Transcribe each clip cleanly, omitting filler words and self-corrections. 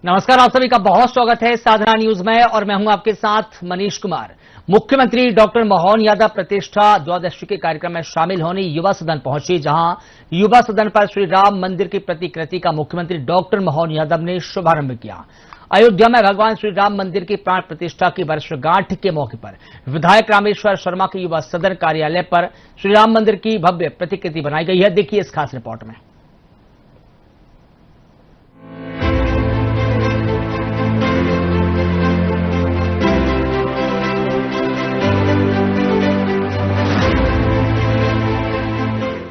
नमस्कार, आप सभी का बहुत स्वागत है साधना न्यूज में और मैं हूं आपके साथ मनीष कुमार। मुख्यमंत्री डॉक्टर मोहन यादव प्रतिष्ठा द्वादशी के कार्यक्रम में शामिल होने युवा सदन पहुंचे, जहां युवा सदन पर श्री राम मंदिर की प्रतिकृति का मुख्यमंत्री डॉक्टर मोहन यादव ने शुभारंभ किया। अयोध्या में भगवान श्री राम मंदिर की प्राण प्रतिष्ठा की वर्षगांठ के मौके पर विधायक रामेश्वर शर्मा के युवा सदन कार्यालय पर श्री राम मंदिर की भव्य प्रतिकृति बनाई गई है। देखिए इस खास रिपोर्ट में।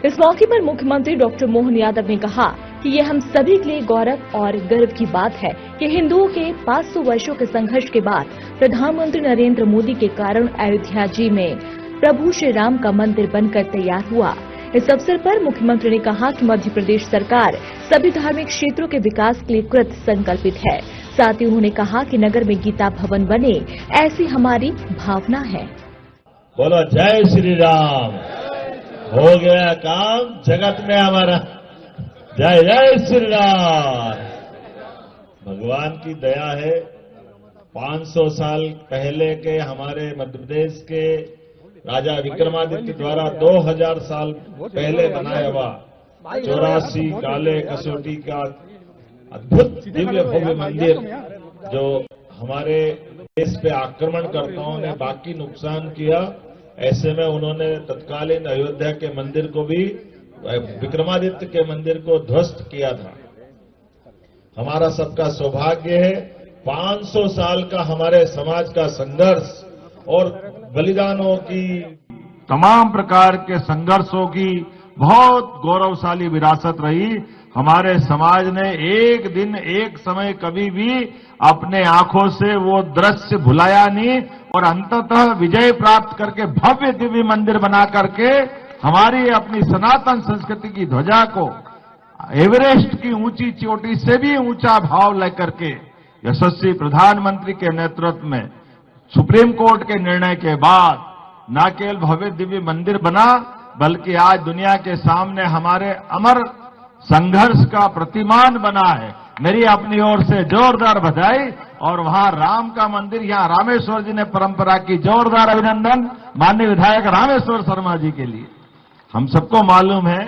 इस मौके पर मुख्यमंत्री डॉक्टर मोहन यादव ने कहा कि ये हम सभी के लिए गौरव और गर्व की बात है कि हिंदुओं के 500 वर्षों के संघर्ष के बाद प्रधानमंत्री नरेंद्र मोदी के कारण अयोध्या जी में प्रभु श्री राम का मंदिर बनकर तैयार हुआ। इस अवसर पर मुख्यमंत्री ने कहा कि मध्य प्रदेश सरकार सभी धार्मिक क्षेत्रों के विकास के लिए कृत संकल्पित है। साथ ही उन्होंने कहा कि नगर में गीता भवन बने, ऐसी हमारी भावना है। बोलो जय श्री राम। हो गया काम जगत में हमारा। जय जय श्री राम। भगवान की दया है। 500 साल पहले के हमारे मध्य प्रदेश के राजा विक्रमादित्य द्वारा 2000 साल पहले बनाया हुआ 84 काले कसौटी का अद्भुत दिव्य भव्य मंदिर जो हमारे देश पे आक्रमणकर्ताओं ने बाकी नुकसान किया, ऐसे में उन्होंने तत्कालीन अयोध्या के मंदिर को भी विक्रमादित्य के मंदिर को ध्वस्त किया था। हमारा सबका सौभाग्य है 500 साल का हमारे समाज का संघर्ष और बलिदानों की तमाम प्रकार के संघर्षों की बहुत गौरवशाली विरासत रही। हमारे समाज ने एक दिन एक समय कभी भी अपने आंखों से वो दृश्य भुलाया नहीं और अंततः विजय प्राप्त करके भव्य दिव्य मंदिर बना करके हमारी अपनी सनातन संस्कृति की ध्वजा को एवरेस्ट की ऊंची चोटी से भी ऊंचा भाव लेकर के यशस्वी प्रधानमंत्री के नेतृत्व में सुप्रीम कोर्ट के निर्णय के बाद न केवल भव्य दिव्य मंदिर बना, बल्कि आज दुनिया के सामने हमारे अमर संघर्ष का प्रतिमान बना है। मेरी अपनी ओर से जोरदार बधाई। और वहां राम का मंदिर, यहां रामेश्वर जी ने परंपरा की जोरदार अभिनंदन माननीय विधायक रामेश्वर शर्मा जी के लिए। हम सबको मालूम है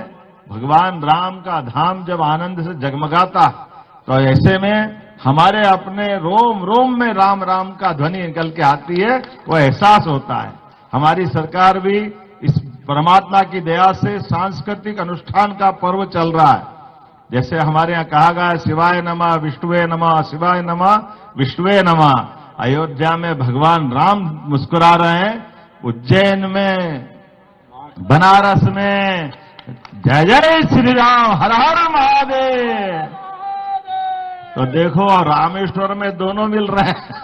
भगवान राम का धाम जब आनंद से जगमगाता तो ऐसे में हमारे अपने रोम रोम में राम राम का ध्वनि निकल के आती है, वो एहसास होता है। हमारी सरकार भी इस परमात्मा की दया से सांस्कृतिक अनुष्ठान का पर्व चल रहा है। जैसे हमारे यहाँ कहा गया शिवाय नमः विष्णुवे नमः, शिवाय नमः विष्णुवे नमः। अयोध्या में भगवान राम मुस्कुरा रहे हैं, उज्जैन में, बनारस में जय जय श्री राम, हर हर महादेव। तो देखो रामेश्वर में दोनों मिल रहे हैं।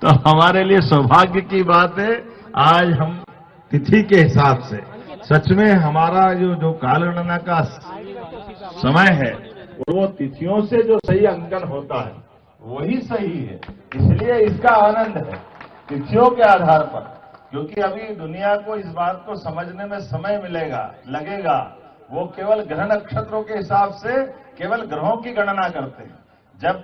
तो हमारे लिए सौभाग्य की बात है। आज हम तिथि के हिसाब से सच में हमारा जो कालगणना का समय है वो तिथियों से जो सही अंकन होता है वही सही है। इसलिए इसका आनंद है तिथियों के आधार पर, क्योंकि अभी दुनिया को इस बात को समझने में समय लगेगा। वो केवल ग्रह नक्षत्रों के हिसाब से केवल ग्रहों की गणना करते हैं। जब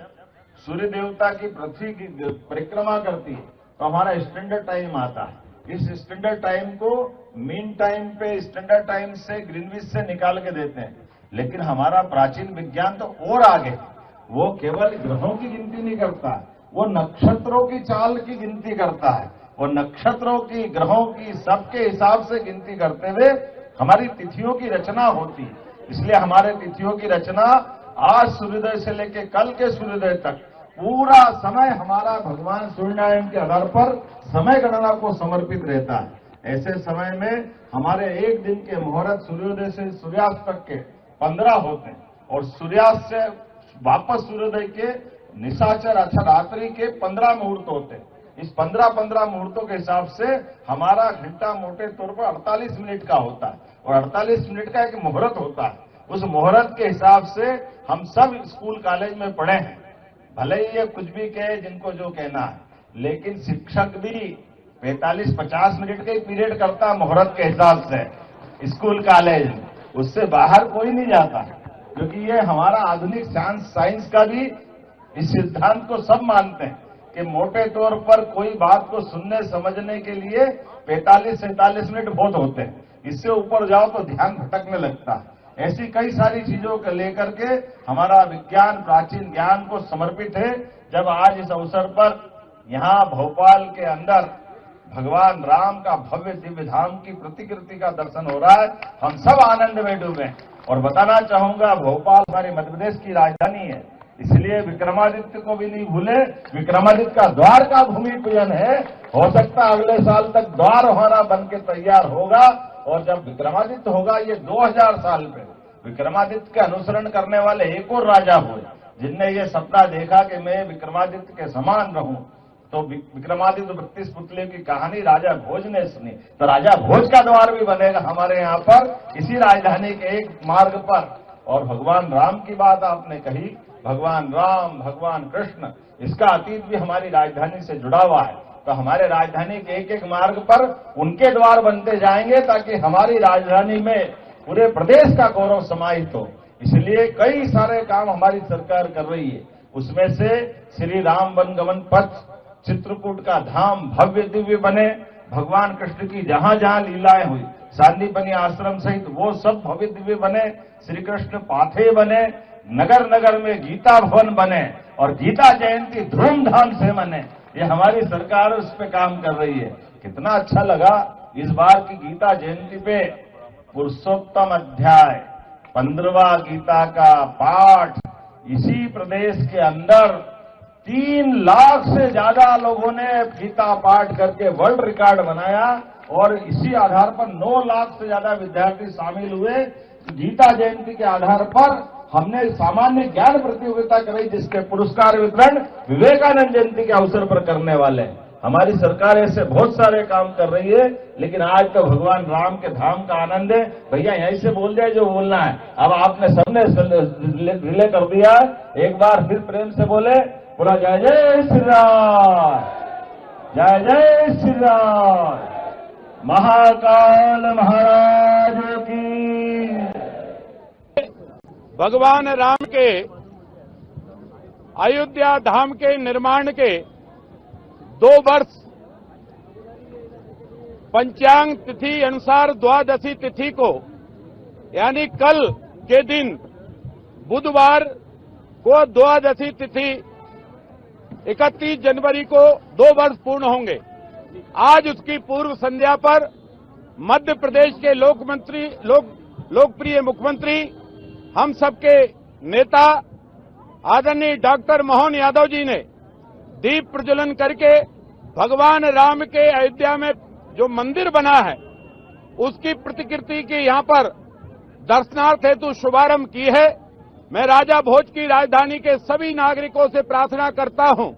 सूर्य देवता की पृथ्वी की परिक्रमा करती है तो हमारा स्टैंडर्ड टाइम आता है। इस स्टैंडर्ड टाइम को मीन टाइम पे स्टैंडर्ड टाइम से ग्रीनविच से निकाल के देते हैं। लेकिन हमारा प्राचीन विज्ञान तो और आगे, वो केवल ग्रहों की गिनती नहीं करता, वो नक्षत्रों की चाल की गिनती करता है। वो नक्षत्रों की, ग्रहों की, सबके हिसाब से गिनती करते हुए हमारी तिथियों की रचना होती है। इसलिए हमारे तिथियों की रचना आज सूर्योदय से लेकर कल के सूर्योदय तक पूरा समय हमारा भगवान सूर्यनारायण के आधार पर समय गणना को समर्पित रहता है। ऐसे समय में हमारे एक दिन के मुहूर्त सूर्योदय से सूर्यास्त तक के 15 होते हैं और सूर्यास्त से वापस सूर्योदय के निशाचर अर्थात रात्रि के 15 मुहूर्त होते हैं। इस 15 मुहूर्तों के हिसाब से हमारा घंटा मोटे तौर पर 48 मिनट का होता है और 48 मिनट का एक मुहूर्त होता है। उस मुहूर्त के हिसाब से हम सब स्कूल कॉलेज में पढ़े हैं। भले ही ये कुछ भी कहे जिनको जो कहना है, लेकिन शिक्षक भी 45-50 मिनट का ही पीरियड करता मुहूर्त के हिसाब से स्कूल कॉलेज, उससे बाहर कोई नहीं जाता। क्योंकि ये हमारा आधुनिक साइंस का भी इस सिद्धांत को सब मानते हैं कि मोटे तौर पर कोई बात को सुनने समझने के लिए 45-47 मिनट बहुत होते हैं, इससे ऊपर जाओ तो ध्यान भटकने लगता है। ऐसी कई सारी चीजों को लेकर के हमारा विज्ञान प्राचीन ज्ञान को समर्पित है। जब आज इस अवसर पर यहाँ भोपाल के अंदर भगवान राम का भव्य दिव्य धाम की प्रतिकृति का दर्शन हो रहा है, हम सब आनंद में डूबे। और बताना चाहूंगा, भोपाल हमारे मध्य प्रदेश की राजधानी है, इसलिए विक्रमादित्य को भी नहीं भूले। विक्रमादित्य का द्वार का भूमि पूजन है, हो सकता अगले साल तक द्वार हमारा बन के तैयार होगा। और जब विक्रमादित्य होगा, ये 2000 साल पे विक्रमादित्य के अनुसरण करने वाले एक और राजा हुए जिनने ये सपना देखा कि मैं विक्रमादित्य के समान रहूं। तो विक्रमादित्य 32 पुतले की कहानी राजा भोज ने सुनी, तो राजा भोज का द्वार भी बनेगा हमारे यहाँ पर, इसी राजधानी के एक मार्ग पर। और भगवान राम की बात आपने कही, भगवान राम, भगवान कृष्ण, इसका अतीत भी हमारी राजधानी से जुड़ा हुआ है। तो हमारे राजधानी के एक एक मार्ग पर उनके द्वार बनते जाएंगे ताकि हमारी राजधानी में पूरे प्रदेश का गौरव समाहित हो। इसलिए कई सारे काम हमारी सरकार कर रही है। उसमें से श्री राम वनगमन पथ, चित्रकूट का धाम भव्य दिव्य बने, भगवान कृष्ण की जहां जहां लीलाएं हुई, सांदीपनी आश्रम सहित वो सब भव्य दिव्य बने, श्री कृष्ण पाथे बने, नगर नगर में गीता भवन बने और गीता जयंती धूमधाम से मने। ये हमारी सरकार उस पे काम कर रही है। कितना अच्छा लगा इस बार की गीता जयंती पे पुरुषोत्तम अध्याय 15वां गीता का पाठ इसी प्रदेश के अंदर 3 लाख से ज्यादा लोगों ने गीता पाठ करके वर्ल्ड रिकॉर्ड बनाया और इसी आधार पर 9 लाख से ज्यादा विद्यार्थी शामिल हुए। गीता जयंती के आधार पर हमने सामान्य ज्ञान प्रतियोगिता कराई जिसके पुरस्कार वितरण विवेकानंद जयंती के अवसर पर करने वाले हैं। हमारी सरकार ऐसे बहुत सारे काम कर रही है, लेकिन आज तो भगवान राम के धाम का आनंद है। भैया यहीं से बोल जाए जो बोलना है। अब आपने सबने रिले कर दिया, एक बार फिर प्रेम से बोले, पूरा जय जय श्री राम, जय जय श्री राम, महाकाल महाराज की। भगवान राम के अयोध्या धाम के निर्माण के 2 वर्ष पंचांग तिथि अनुसार द्वादशी तिथि को यानी कल के दिन बुधवार को द्वादशी तिथि 31 जनवरी को 2 वर्ष पूर्ण होंगे। आज उसकी पूर्व संध्या पर मध्य प्रदेश के लोकप्रिय मुख्यमंत्री, हम सबके नेता आदरणीय डॉक्टर मोहन यादव जी ने दीप प्रज्वलन करके भगवान राम के अयोध्या में जो मंदिर बना है उसकी प्रतिकृति की यहां पर दर्शनार्थ हेतु शुभारंभ की है। मैं राजा भोज की राजधानी के सभी नागरिकों से प्रार्थना करता हूं,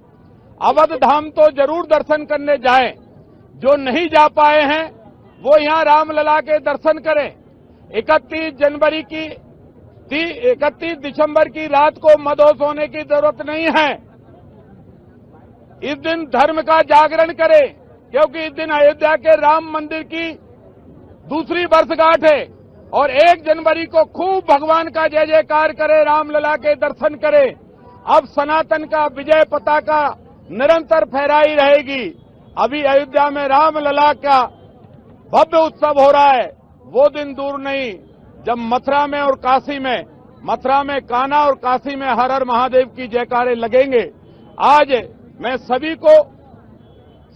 अवध धाम तो जरूर दर्शन करने जाएं। जो नहीं जा पाए हैं वो यहां रामलला के दर्शन करें। 31 दिसंबर की रात को मदहोश होने की जरूरत नहीं है। इस दिन धर्म का जागरण करें, क्योंकि इस दिन अयोध्या के राम मंदिर की दूसरी वर्षगांठ है और 1 जनवरी को खूब भगवान का जय जयकार करें, रामलला के दर्शन करें। अब सनातन का विजय पताका निरंतर फहराई रहेगी। अभी अयोध्या में रामलला का भव्य उत्सव हो रहा है, वो दिन दूर नहीं जब मथुरा में और काशी में, मथुरा में कान्हा और काशी में हर हर महादेव की जयकारे लगेंगे। आज मैं सभी को,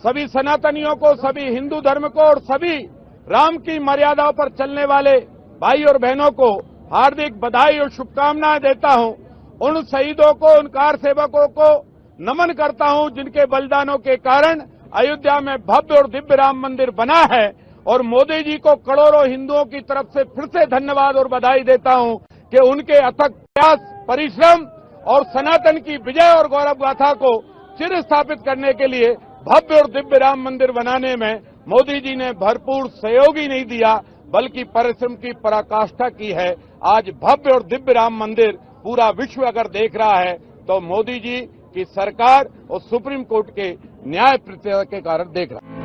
सभी सनातनियों को, सभी हिंदू धर्म को और सभी राम की मर्यादाओं पर चलने वाले भाई और बहनों को हार्दिक बधाई और शुभकामनाएं देता हूं। उन शहीदों को, उन कार सेवकों को नमन करता हूं जिनके बलिदानों के कारण अयोध्या में भव्य और दिव्य राम मंदिर बना है। और मोदी जी को करोड़ों हिंदुओं की तरफ से फिर से धन्यवाद और बधाई देता हूं कि उनके अथक प्रयास, परिश्रम और सनातन की विजय और गौरव गाथा को चिर स्थापित करने के लिए भव्य और दिव्य राम मंदिर बनाने में मोदी जी ने भरपूर सहयोग ही नहीं दिया बल्कि परिश्रम की पराकाष्ठा की है। आज भव्य और दिव्य राम मंदिर पूरा विश्व अगर देख रहा है तो मोदी जी की सरकार और सुप्रीम कोर्ट के न्याय प्रतिष्ठा के कारण देख रहा है।